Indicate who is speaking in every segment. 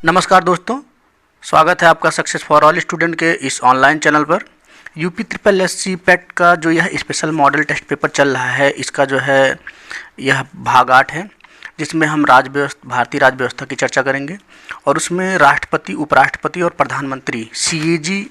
Speaker 1: नमस्कार दोस्तों, स्वागत है आपका सक्सेस फॉर ऑल स्टूडेंट के इस ऑनलाइन चैनल पर। यूपी ट्रिपल एस सी पेट का जो यह स्पेशल मॉडल टेस्ट पेपर चल रहा है, इसका जो है यह भाग 8 है, जिसमें हम भारतीय राज्य व्यवस्था की चर्चा करेंगे और उसमें राष्ट्रपति, उपराष्ट्रपति और प्रधानमंत्री CAG,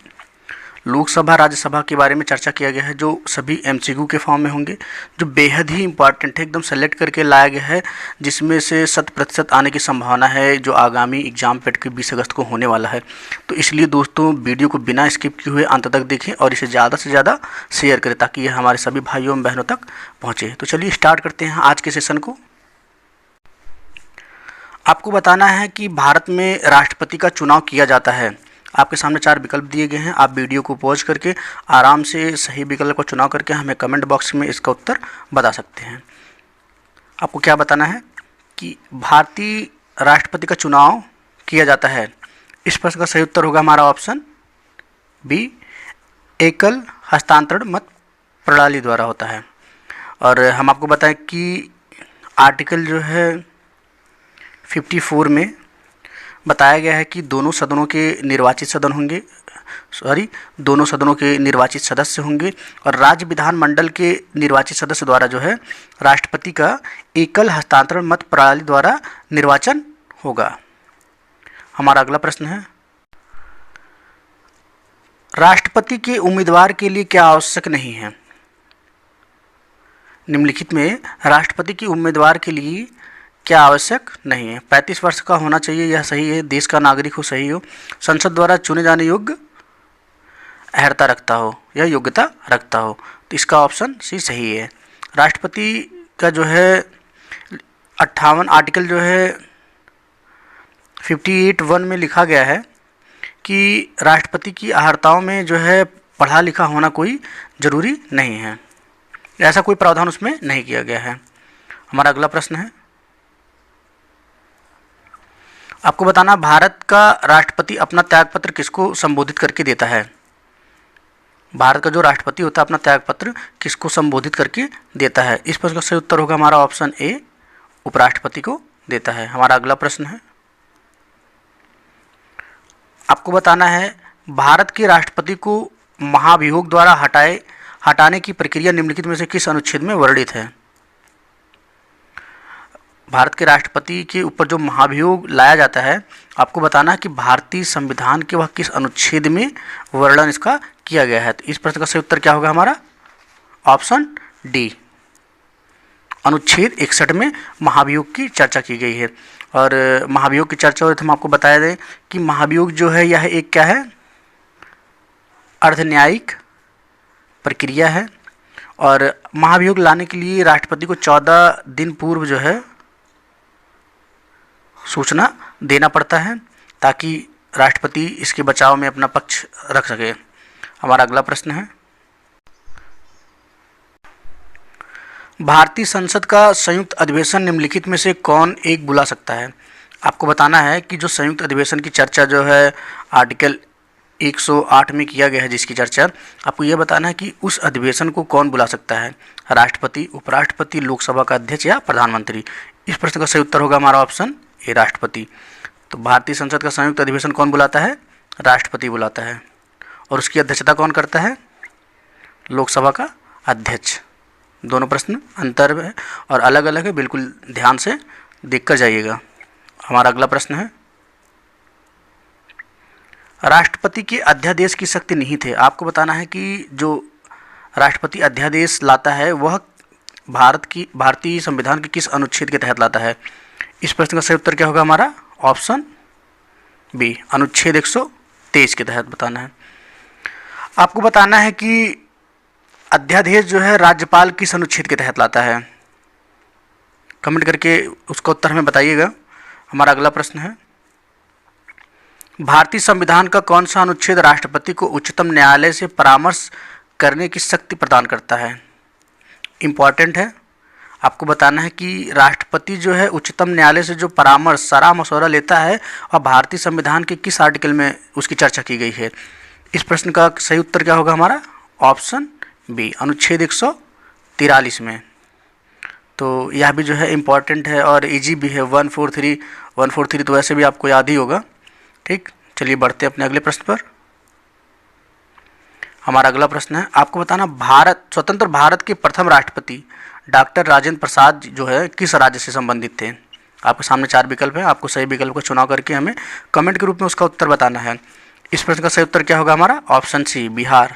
Speaker 1: लोकसभा, राज्यसभा के बारे में चर्चा किया गया है, जो सभी MCQ के फॉर्म में होंगे, जो बेहद ही इंपॉर्टेंट है, एकदम सेलेक्ट करके लाया गया है, जिसमें से 100% आने की संभावना है, जो आगामी एग्जाम पेट के 20 अगस्त को होने वाला है। तो इसलिए दोस्तों वीडियो को बिना स्किप किए हुए अंत तक देखें और इसे ज़्यादा से ज़्यादा शेयर करें ताकि यह हमारे सभी भाइयों एवं बहनों तक पहुँचे। तो चलिए स्टार्ट करते हैं आज के सेशन को। आपको बताना है कि भारत में राष्ट्रपति का चुनाव किया जाता है। आपके सामने 4 विकल्प दिए गए हैं। आप वीडियो को पॉज करके आराम से सही विकल्प का चुनाव करके हमें कमेंट बॉक्स में इसका उत्तर बता सकते हैं। आपको क्या बताना है कि भारतीय राष्ट्रपति का चुनाव किया जाता है। इस प्रश्न का सही उत्तर होगा हमारा ऑप्शन बी, एकल हस्तांतरण मत प्रणाली द्वारा होता है। और हम आपको बताएं कि आर्टिकल जो है 54 में बताया गया है कि दोनों सदनों के निर्वाचित सदस्य होंगे और राज्य विधानमंडल के निर्वाचित सदस्य द्वारा जो है राष्ट्रपति का एकल हस्तांतरण मत प्रणाली द्वारा निर्वाचन होगा। हमारा अगला प्रश्न है, राष्ट्रपति के उम्मीदवार के लिए क्या आवश्यक नहीं है। निम्नलिखित में राष्ट्रपति के उम्मीदवार के लिए क्या आवश्यक नहीं है। 35 वर्ष का होना चाहिए, यह सही है। देश का नागरिक हो, सही हो। संसद द्वारा चुने जाने योग्य अर्हता रखता हो या योग्यता रखता हो, तो इसका ऑप्शन सी सही है। राष्ट्रपति का जो है 58 आर्टिकल जो है 58(1) में लिखा गया है कि राष्ट्रपति की अर्हताओं में जो है पढ़ा लिखा होना कोई ज़रूरी नहीं है, ऐसा कोई प्रावधान उसमें नहीं किया गया है। हमारा अगला प्रश्न है, आपको बताना भारत का राष्ट्रपति अपना त्यागपत्र किसको संबोधित करके देता है। भारत का जो राष्ट्रपति होता है अपना त्यागपत्र किसको संबोधित करके देता है। इस प्रश्न का सही उत्तर होगा हमारा ऑप्शन ए, उपराष्ट्रपति को देता है। हमारा अगला प्रश्न है, आपको बताना है भारत के राष्ट्रपति को महाभियोग द्वारा हटाने की प्रक्रिया निम्नलिखित में से किस अनुच्छेद में वर्णित है। भारत के राष्ट्रपति के ऊपर जो महाभियोग लाया जाता है, आपको बताना है कि भारतीय संविधान के वह किस अनुच्छेद में वर्णन इसका किया गया है। तो इस प्रश्न का सही उत्तर क्या होगा हमारा ऑप्शन डी, अनुच्छेद 61 में महाभियोग की चर्चा की गई है। और महाभियोग की चर्चा हो तो हम आपको बता दें कि महाभियोग जो है यह एक क्या है, अर्धन्यायिक प्रक्रिया है और महाभियोग लाने के लिए राष्ट्रपति को 14 दिन पूर्व जो है सूचना देना पड़ता है ताकि राष्ट्रपति इसके बचाव में अपना पक्ष रख सके। हमारा अगला प्रश्न है, भारतीय संसद का संयुक्त अधिवेशन निम्नलिखित में से कौन एक बुला सकता है। आपको बताना है कि जो संयुक्त अधिवेशन की चर्चा जो है आर्टिकल 108 में किया गया है, जिसकी चर्चा, आपको यह बताना है कि उस अधिवेशन को कौन बुला सकता है, राष्ट्रपति, उपराष्ट्रपति, लोकसभा का अध्यक्ष या प्रधानमंत्री। इस प्रश्न का सही उत्तर होगा हमारा ऑप्शन ए, राष्ट्रपति। तो भारतीय संसद का संयुक्त अधिवेशन कौन बुलाता है, राष्ट्रपति बुलाता है और उसकी अध्यक्षता कौन करता है, लोकसभा का अध्यक्ष। दोनों प्रश्न अंतर है और अलग अलग है, बिल्कुल ध्यान से देखकर जाइएगा। हमारा अगला प्रश्न है, राष्ट्रपति के अध्यादेश की शक्ति निहित है। आपको बताना है कि जो राष्ट्रपति अध्यादेश लाता है वह भारतीय संविधान के किस अनुच्छेद के तहत लाता है। इस प्रश्न का सही उत्तर क्या होगा हमारा ऑप्शन बी, अनुच्छेद 123 के तहत बताना है। आपको बताना है कि अध्यादेश जो है राज्यपाल किस अनुच्छेद के तहत लाता है। कमेंट करके उसका उत्तर हमें बताइएगा। हमारा अगला प्रश्न है, भारतीय संविधान का कौन सा अनुच्छेद राष्ट्रपति को उच्चतम न्यायालय से परामर्श करने की शक्ति प्रदान करता है। इम्पॉर्टेंट है, आपको बताना है कि राष्ट्रपति जो है उच्चतम न्यायालय से जो परामर्श, सलाह मशवरा लेता है और भारतीय संविधान के किस आर्टिकल में उसकी चर्चा की गई है। इस प्रश्न का सही उत्तर क्या होगा हमारा ऑप्शन बी, अनुच्छेद 143 में। तो यह भी जो है इम्पॉर्टेंट है और इजी भी है। 143 तो वैसे भी आपको याद ही होगा। ठीक, चलिए बढ़ते हैं अपने अगले प्रश्न पर। हमारा अगला प्रश्न है, आपको बताना स्वतंत्र भारत के प्रथम राष्ट्रपति डॉक्टर राजेंद्र प्रसाद जो है किस राज्य से संबंधित थे। आपके सामने 4 विकल्प हैं, आपको सही विकल्प का चुनाव करके हमें कमेंट के रूप में उसका उत्तर बताना है। इस प्रश्न का सही उत्तर क्या होगा हमारा? Option C, Bihar.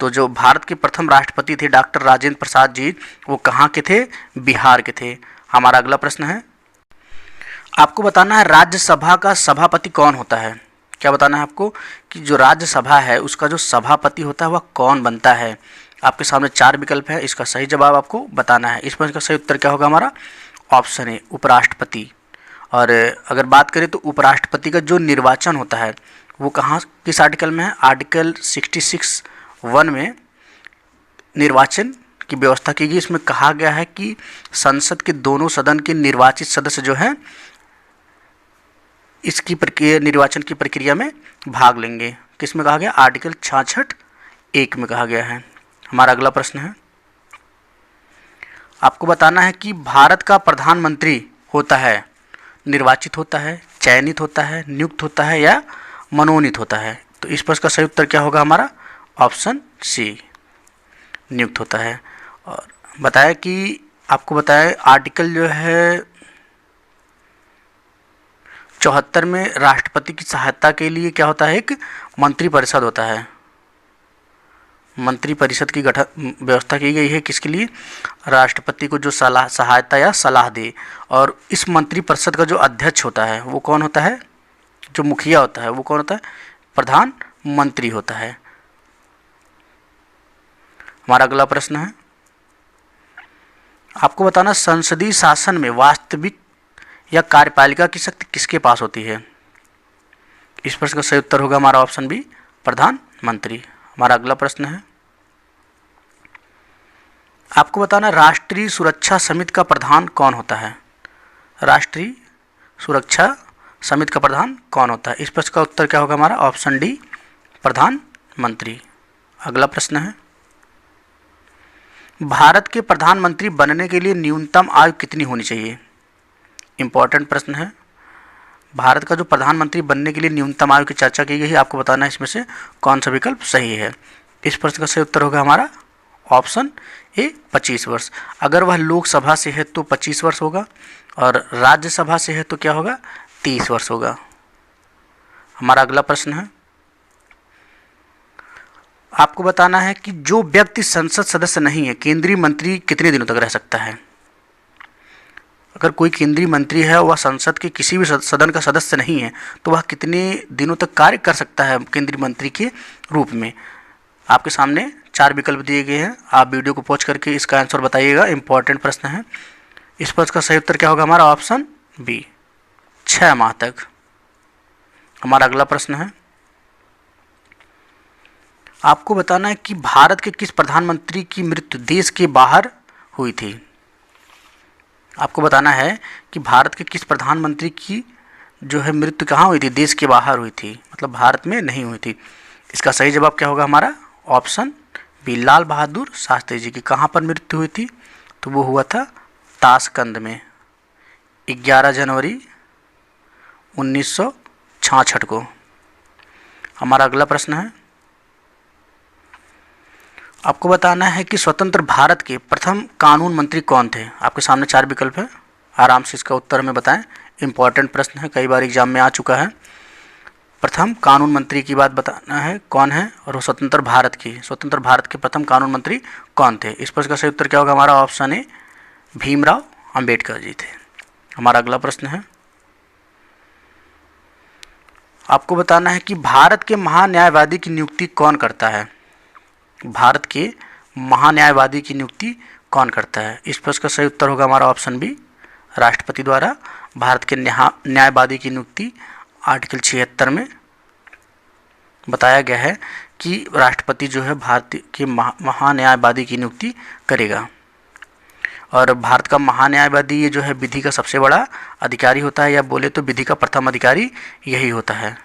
Speaker 1: तो जो भारत के प्रथम राष्ट्रपति थे डॉक्टर राजेंद्र प्रसाद जी, वो कहाँ के थे? बिहार के थे। हमारा अगला प्रश्न है, आपको बताना है राज्यसभा का सभापति कौन होता है। क्या बताना है आपको कि जो राज्यसभा है उसका जो सभापति होता है वह कौन बनता है। आपके सामने 4 विकल्प है, इसका सही जवाब आपको बताना है। इस प्रश्न का सही उत्तर क्या होगा हमारा? ऑप्शन ए, उपराष्ट्रपति। और अगर बात करें तो उपराष्ट्रपति का जो निर्वाचन होता है वो कहाँ, किस आर्टिकल में है? आर्टिकल 66(1) में निर्वाचन की व्यवस्था की गई। इसमें कहा गया है कि संसद के दोनों सदन के निर्वाचित सदस्य जो हैं इसकी प्रक्रिया, निर्वाचन की प्रक्रिया में भाग लेंगे। किस में कहा गया? आर्टिकल 66(1) में कहा गया है। हमारा अगला प्रश्न है, आपको बताना है कि भारत का प्रधानमंत्री होता है, निर्वाचित होता है, चयनित होता है, नियुक्त होता है या मनोनीत होता है। तो इस प्रश्न का सही उत्तर क्या होगा हमारा? ऑप्शन सी, नियुक्त होता है। और बताया कि आपको बताया आर्टिकल जो है 74 में राष्ट्रपति की सहायता के लिए क्या होता है? एक मंत्रिपरिषद होता है। मंत्रिपरिषद की गठन व्यवस्था की गई है किसके लिए? राष्ट्रपति को जो सहायता या सलाह दे। और इस मंत्रिपरिषद का जो अध्यक्ष होता है वो कौन होता है? जो मुखिया होता है वो कौन होता है? प्रधानमंत्री होता है। हमारा अगला प्रश्न है, आपको बताना संसदीय शासन में वास्तविक या कार्यपालिका की शक्ति किसके पास होती है। इस प्रश्न का सही उत्तर होगा हमारा ऑप्शन बी, प्रधानमंत्री। हमारा अगला प्रश्न है, आपको बताना राष्ट्रीय सुरक्षा समिति का प्रधान कौन होता है। राष्ट्रीय सुरक्षा समिति का प्रधान कौन होता है? इस प्रश्न का उत्तर क्या होगा हमारा? ऑप्शन डी, प्रधानमंत्री। अगला प्रश्न है, भारत के प्रधानमंत्री बनने के लिए न्यूनतम आयु कितनी होनी चाहिए। इंपॉर्टेंट प्रश्न है। भारत का जो प्रधानमंत्री बनने के लिए न्यूनतम आयु की चर्चा की गई है, आपको बताना है इसमें से कौन सा विकल्प सही है। इस प्रश्न का सही उत्तर होगा हमारा ऑप्शन ए, 25 वर्ष। अगर वह लोकसभा से है तो 25 वर्ष होगा और राज्यसभा से है तो क्या होगा? 30 वर्ष होगा। हमारा अगला प्रश्न है, आपको बताना है कि जो व्यक्ति संसद सदस्य नहीं है, केंद्रीय मंत्री कितने दिनों तक रह सकता है। अगर कोई केंद्रीय मंत्री है वह संसद के किसी भी सदन का सदस्य नहीं है तो वह कितने दिनों तक कार्य कर सकता है केंद्रीय मंत्री के रूप में। आपके सामने 4 विकल्प दिए गए हैं, आप वीडियो को पॉज करके इसका आंसर बताइएगा। इंपॉर्टेंट प्रश्न है। इस प्रश्न का सही उत्तर क्या होगा हमारा? ऑप्शन बी, 6 माह तक। हमारा अगला प्रश्न है, आपको बताना है कि भारत के किस प्रधानमंत्री की मृत्यु देश के बाहर हुई थी। आपको बताना है कि भारत के किस प्रधानमंत्री की जो है मृत्यु कहाँ हुई थी? देश के बाहर हुई थी, मतलब भारत में नहीं हुई थी। इसका सही जवाब क्या होगा हमारा? ऑप्शन बी, लाल बहादुर शास्त्री जी की। कहाँ पर मृत्यु हुई थी? तो वो हुआ था ताशकंद में 11 जनवरी 1966 को। हमारा अगला प्रश्न है, आपको बताना है कि स्वतंत्र भारत के प्रथम कानून मंत्री कौन थे। आपके सामने 4 विकल्प है, आराम से इसका उत्तर हमें बताएं। इंपॉर्टेंट प्रश्न है, कई बार एग्जाम में आ चुका है। प्रथम कानून मंत्री की बात बताना है कौन है और वो स्वतंत्र भारत के प्रथम कानून मंत्री कौन थे। इस प्रश्न का सही उत्तर क्या होगा हमारा? ऑप्शन ए, भीमराव अंबेडकर जी थे। हमारा अगला प्रश्न है, आपको बताना है कि भारत के महान्यायवादी की नियुक्ति कौन करता है। भारत के महान्यायवादी की नियुक्ति कौन करता है? इस प्रश्न का सही उत्तर होगा हमारा ऑप्शन बी, राष्ट्रपति द्वारा। भारत के न्यायवादी की नियुक्ति आर्टिकल 76 में बताया गया है कि राष्ट्रपति जो है भारत के महान्यायवादी की नियुक्ति करेगा। और भारत का महान्यायवादी ये जो है विधि का सबसे बड़ा अधिकारी होता है, या बोले तो विधि का प्रथम अधिकारी यही होता है।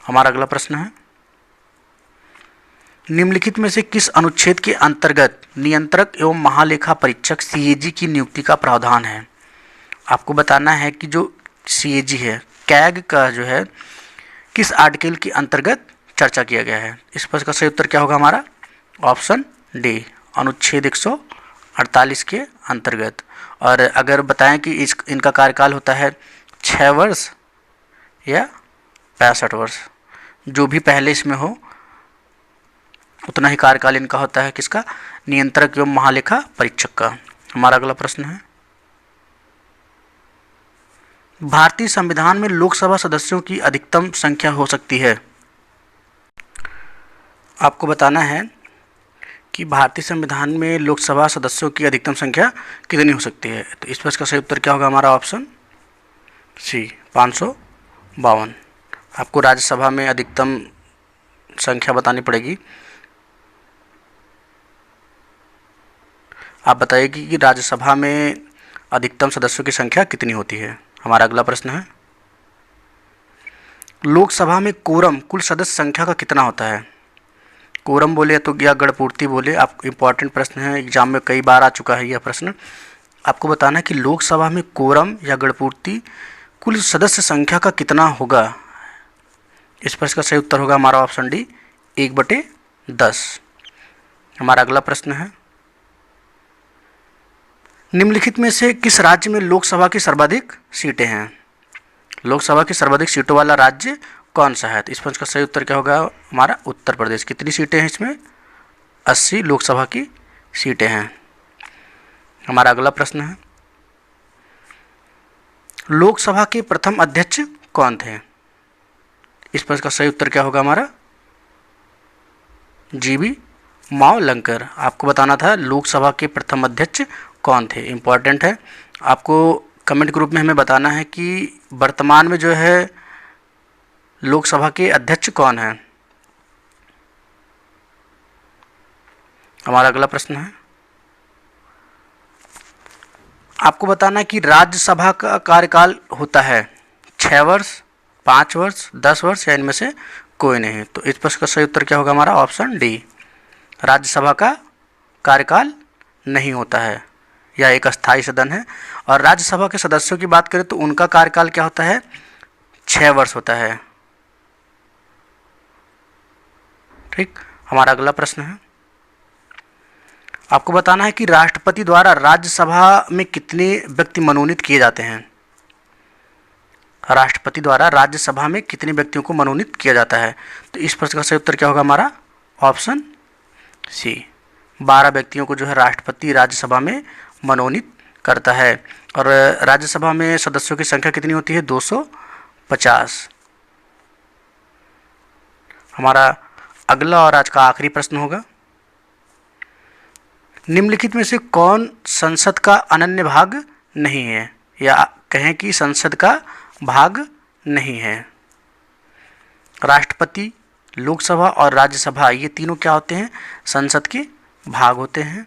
Speaker 1: हमारा अगला प्रश्न है, निम्नलिखित में से किस अनुच्छेद के अंतर्गत नियंत्रक एवं महालेखा परीक्षक सीएजी की नियुक्ति का प्रावधान है। आपको बताना है कि जो CAG है, कैग का जो है किस आर्टिकल के अंतर्गत चर्चा किया गया है? इस प्रश्न का सही उत्तर क्या होगा हमारा? ऑप्शन डी, अनुच्छेद 148 के अंतर्गत। और अगर बताएं कि इनका कार्यकाल होता है 6 वर्ष या 65 वर्ष, जो भी पहले इसमें हो उतना ही कार्यकाल इनका होता है, किसका? नियंत्रक एवं महालेखा परीक्षक का। हमारा अगला प्रश्न है, भारतीय संविधान में लोकसभा सदस्यों की अधिकतम संख्या हो सकती है? आपको बताना है कि भारतीय संविधान में लोकसभा सदस्यों की अधिकतम संख्या कितनी हो सकती है। तो इस प्रश्न का सही उत्तर क्या होगा हमारा? Option C, 552। आपको राज्यसभा में अधिकतम संख्या बतानी पड़ेगी। आप बताइए कि राज्यसभा में अधिकतम सदस्यों की संख्या कितनी होती है। हमारा अगला प्रश्न है, लोकसभा में कोरम कुल सदस्य संख्या का कितना होता है? कोरम बोले तो या गणपूर्ति बोले, आप इम्पॉर्टेंट प्रश्न है, एग्जाम में कई बार आ चुका है यह प्रश्न। आपको बताना है कि लोकसभा में कोरम या गणपूर्ति कुल सदस्य संख्या का कितना होगा। इस प्रश्न का सही उत्तर होगा हमारा ऑप्शन डी, 1/10। हमारा अगला प्रश्न है, निम्नलिखित में से किस राज्य में लोकसभा की सर्वाधिक सीटें हैं? लोकसभा की सर्वाधिक सीटों वाला राज्य कौन सा है? तो इस प्रश्न का सही उत्तर क्या होगा हमारा? उत्तर प्रदेश। कितनी सीटें हैं इसमें? 80 लोकसभा की सीटें हैं। हमारा अगला प्रश्न है, लोकसभा के प्रथम अध्यक्ष कौन थे? इस प्रश्न का सही उत्तर क्या होगा हमारा? जीबी मावलंकर। आपको बताना था लोकसभा के प्रथम अध्यक्ष कौन थे, इम्पॉर्टेंट है। आपको कमेंट ग्रुप में हमें बताना है कि वर्तमान में जो है लोकसभा के अध्यक्ष कौन हैं। हमारा अगला प्रश्न है, आपको बताना है कि राज्यसभा का कार्यकाल होता है 6 वर्ष, 5 वर्ष, 10 वर्ष या इनमें से कोई नहीं। तो इस प्रश्न का सही उत्तर क्या होगा हमारा? ऑप्शन डी, राज्यसभा का कार्यकाल नहीं होता है, यह एक अस्थायी सदन है। और राज्यसभा के सदस्यों की बात करें तो उनका कार्यकाल क्या होता है? 6 वर्ष होता है। ठीक। हमारा अगला प्रश्न है, आपको बताना है कि राष्ट्रपति द्वारा राज्यसभा में कितने व्यक्ति मनोनीत किए जाते हैं? राष्ट्रपति द्वारा राज्यसभा में कितने व्यक्तियों को मनोनीत किया जाता है? तो इस प्रश्न का सही उत्तर क्या होगा हमारा? ऑप्शन सी, 12 व्यक्तियों को जो है राष्ट्रपति राज्यसभा में मनोनीत करता है। और राज्यसभा में सदस्यों की संख्या कितनी होती है? 250। हमारा अगला और आज का आखिरी प्रश्न होगा, निम्नलिखित में से कौन संसद का अनन्य भाग नहीं है, या कहें कि संसद का भाग नहीं है? राष्ट्रपति, लोकसभा और राज्यसभा ये तीनों क्या होते हैं? संसद के भाग होते हैं।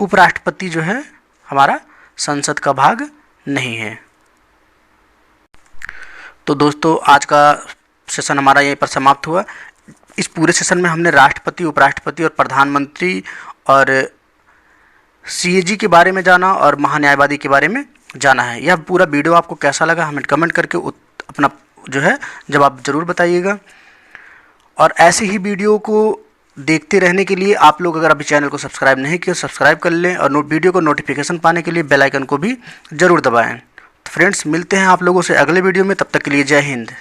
Speaker 1: उपराष्ट्रपति जो है हमारा संसद का भाग नहीं है। तो दोस्तों आज का सेशन हमारा यहीं पर समाप्त हुआ। इस पूरे सेशन में हमने राष्ट्रपति, उपराष्ट्रपति और प्रधानमंत्री और CAG के बारे में जाना और महान्यायवादी के बारे में जाना है। यह पूरा वीडियो आपको कैसा लगा हमें कमेंट करके अपना जो है जवाब ज़रूर बताइएगा। और ऐसे ही वीडियो को देखते रहने के लिए आप लोग अगर अभी चैनल को सब्सक्राइब नहीं किया सब्सक्राइब कर लें, और वीडियो को नोटिफिकेशन पाने के लिए बेल आइकन को भी ज़रूर दबाएं। तो फ्रेंड्स मिलते हैं आप लोगों से अगले वीडियो में, तब तक के लिए जय हिंद।